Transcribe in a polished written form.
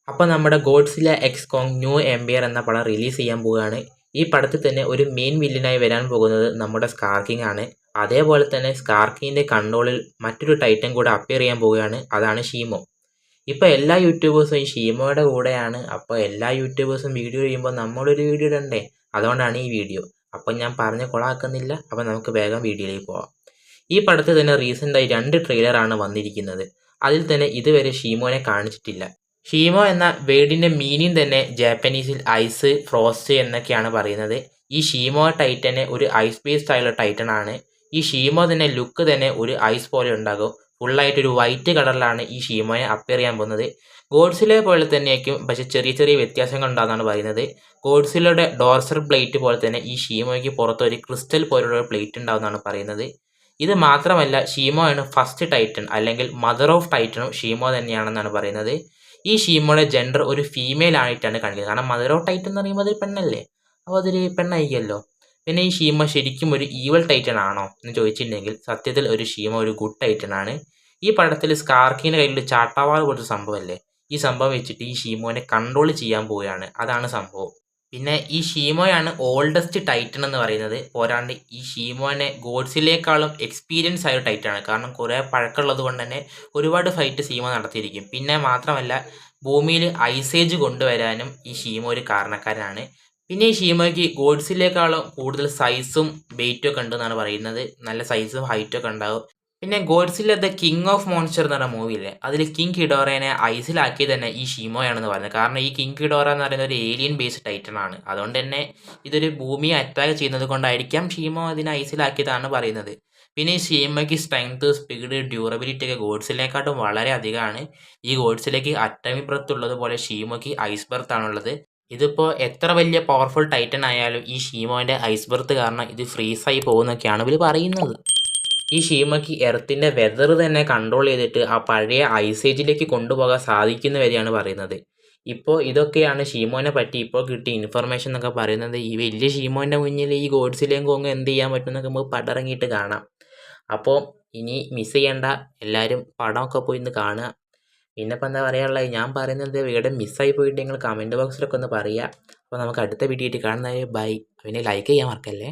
അപ്പോൾ നമ്മുടെ Godzilla x Kong new empire എന്ന പടം റിലീസ് ചെയ്യാൻ പോവുകയാണ്. ഈ പടത്തിൽ തന്നെ ഒരു മെയിൻ വില്ലനായി വരാൻ പോകുന്നത് നമ്മുടെ സ്കാർക്കിങ് ആണ്. അതേപോലെ തന്നെ സ്കാർക്കിങ്ങിൻ്റെ കൺട്രോളിൽ മറ്റൊരു ടൈറ്റൻ കൂടെ അപ്പിയർ ചെയ്യാൻ പോവുകയാണ്. അതാണ് ഷീമോ. ഇപ്പോൾ എല്ലാ യൂട്യൂബേഴ്സും ഈ ഷീമോയുടെ കൂടെയാണ്. അപ്പോൾ എല്ലാ യൂട്യൂബേഴ്സും വീഡിയോ ചെയ്യുമ്പോൾ നമ്മളൊരു വീഡിയോ ഇടണ്ടേ? അതുകൊണ്ടാണ് ഈ വീഡിയോ. അപ്പം ഞാൻ പറഞ്ഞ് കൊളാക്കുന്നില്ല. അപ്പോൾ നമുക്ക് വേഗം വീഡിയോയിലേക്ക് പോവാം. ഈ പടത്തിൽ തന്നെ റീസെൻ്റായി 2 ട്രെയിലറാണ് വന്നിരിക്കുന്നത്. അതിൽ തന്നെ ഇതുവരെ ഷീമോനെ കാണിച്ചിട്ടില്ല. ഷീമോ എന്ന വേർഡിൻ്റെ മീനിങ് തന്നെ ജാപ്പനീസിൽ ഐസ്, ഫ്രോസ്റ്റ് എന്നൊക്കെയാണ് പറയുന്നത്. ഈ ഷീമോ ടൈറ്റന് ഒരു ഐസ് ബേസ്ഡ് ആയുള്ള ടൈറ്റൻ ആണ്. ഈ ഷീമോ തന്നെ ലുക്ക് തന്നെ ഒരു ഐസ് പോലെ ഉണ്ടാകും. ഫുള്ളായിട്ടൊരു വൈറ്റ് കളറിലാണ് ഈ ഷീമോയെ അപ്പിയർ ചെയ്യാൻ പോകുന്നത്. ഗോഡ്സില്ലയെ പോലെ തന്നെയായിരിക്കും, പക്ഷേ ചെറിയ ചെറിയ വ്യത്യാസങ്ങൾ ഉണ്ടാകുന്നതാണ് പറയുന്നത്. ഗോഡ്സില്ലയുടെ ഡോർസൽ പ്ലേറ്റ് പോലെ തന്നെ ഈ ഷീമോയ്ക്ക് പുറത്ത് ഒരു ക്രിസ്റ്റൽ പോലുള്ള പ്ലേറ്റ് ഉണ്ടാകുന്നതാണ് പറയുന്നത്. ഇത് മാത്രമല്ല, ഷീമോ ആണ് ഫസ്റ്റ് ടൈറ്റൻ, അല്ലെങ്കിൽ മദർ ഓഫ് ടൈറ്റനും ഷീമോ തന്നെയാണെന്നാണ് പറയുന്നത്. ഈ ഷീമോയുടെ ജെൻഡർ ഒരു ഫീമെയിൽ ആയിട്ടാണ് കാണിക്കുന്നത്. കാരണം മദർ ഓഫ് ടൈറ്റൻ എന്ന് പറയുമ്പോൾ അത് പെണ്ണല്ലേ, അപ്പോൾ അതൊരു പെണ്ണായിരിക്കുമല്ലോ. പിന്നെ ഈ ഷീമോ ശരിക്കും ഒരു ഈവൽ ടൈറ്റൻ ആണോ എന്ന് ചോദിച്ചിട്ടുണ്ടെങ്കിൽ സത്യത്തിൽ ഒരു ഷീമോ ഒരു ഗുഡ് ടൈറ്റൻ ആണ്. ഈ പടത്തിൽ സ്കാർക്കിൻ്റെ കയ്യിൽ ചാട്ടാവാൾ പോലത്തെ സംഭവമല്ലേ, ഈ സംഭവം വെച്ചിട്ട് ഈ ഷീമോനെ കൺട്രോൾ ചെയ്യാൻ പോവുകയാണ്. അതാണ് സംഭവം. പിന്നെ ഈ ഷീമോയാണ് ഓൾഡസ്റ്റ് ടൈറ്റൻ എന്ന് പറയുന്നത്. പോരാണ്ട് ഈ ഷീമോനെ ഗോഡ്സില്ലേക്കാളും എക്സ്പീരിയൻസ് ആയ ടൈറ്റൻ ആണ്. കാരണം കുറേ പഴക്കമുള്ളത് കൊണ്ട് തന്നെ ഒരുപാട് ഫൈറ്റ് ഷീമോ നടത്തിയിരിക്കും. പിന്നെ മാത്രമല്ല, ഭൂമിയിൽ ഐസേജ് കൊണ്ടുവരാനും ഈ ഷീമോ ഒരു കാരണക്കാരനാണ്. പിന്നെ ഈ ഷീമോയ്ക്ക് ഗോഡ്സില്ലേക്കാളും കൂടുതൽ സൈസും വെയിറ്റും ഒക്കെ ഉണ്ടെന്നാണ് പറയുന്നത്. നല്ല സൈസും ഹൈറ്റും ഒക്കെ ഉണ്ടാവും. പിന്നെ Godzilla the king of monster എന്ന് പറഞ്ഞ മൂവിയില്ലേ, അതിൽ കിങ് ഹിഡോറേനെ ഐസിലാക്കിയത് തന്നെ ഈ ഷീമോയാണെന്ന് പറയുന്നത്. കാരണം ഈ കിങ് ഹിഡോറ എന്ന് പറയുന്നത് ഒരു ഏലിയൻ ബേസ്ഡ് ടൈറ്റൻ ആണ്. അതുകൊണ്ട് തന്നെ ഇതൊരു ഭൂമിയെ അറ്റാക്ക് ചെയ്യുന്നത് കൊണ്ടായിരിക്കാം ഷീമോ അതിനെ ഐസിലാക്കിയതാണ് പറയുന്നത്. പിന്നെ ഈ ഷീമോയ്ക്ക് സ്ട്രെങ്ത്, സ്പീഡ്, ഡ്യൂറബിലിറ്റി ഒക്കെ ഗോഡ്സിലേക്കാട്ടും വളരെ അധികമാണ്. ഈ ഗോഡ്സിലേക്ക് അറ്റമിക് ബ്രത്ത് ഉള്ളതുപോലെ ഷീമോയ്ക്ക് ഐസ് ബർത്ത് ആണുള്ളത്. ഇതിപ്പോൾ എത്ര വലിയ പവർഫുൾ ടൈറ്റൻ ആയാലും ഈ ഷീമോൻ്റെ ഐസ് ബർത്ത് കാരണം ഇത് ഫ്രീസായി പോകുന്നൊക്കെയാണ് ഇവർ പറയുന്നത്. ഈ ഷീമയ്ക്ക് എർത്തിൻ്റെ വെതർ തന്നെ കൺട്രോൾ ചെയ്തിട്ട് ആ പഴയ ഐസേജിലേക്ക് കൊണ്ടുപോകാൻ സാധിക്കുന്ന വരെയാണ് പറയുന്നത്. ഇപ്പോൾ ഇതൊക്കെയാണ് ഷീമോനെ പറ്റി ഇപ്പോൾ കിട്ടിയ ഇൻഫർമേഷൻ എന്നൊക്കെ പറയുന്നത്. ഈ വലിയ ഷീമോൻ്റെ മുന്നിൽ ഈ ഗോഡ്സിലേയും കോങ് എന്ത് ചെയ്യാൻ പറ്റുമെന്നൊക്കെ നമുക്ക് പടമിറങ്ങിയിട്ട് കാണാം. അപ്പോൾ ഇനി മിസ് ചെയ്യേണ്ട, എല്ലാവരും പടമൊക്കെ പോയി ഇന്ന് കാണുക. പിന്നെ ഇപ്പം എന്താ പറയാനുള്ളത്, ഞാൻ പറയുന്നത് ഇവിടെ മിസ്സായി പോയിട്ട് നിങ്ങൾ കമൻറ്റ് ബോക്സിലൊക്കെ ഒന്ന് പറയുക. അപ്പോൾ നമുക്ക് അടുത്ത വീഡിയോ ആയിട്ട് കാണുന്നത്. ബൈ. പിന്നെ ലൈക്ക് ചെയ്യാൻ മറക്കല്ലേ.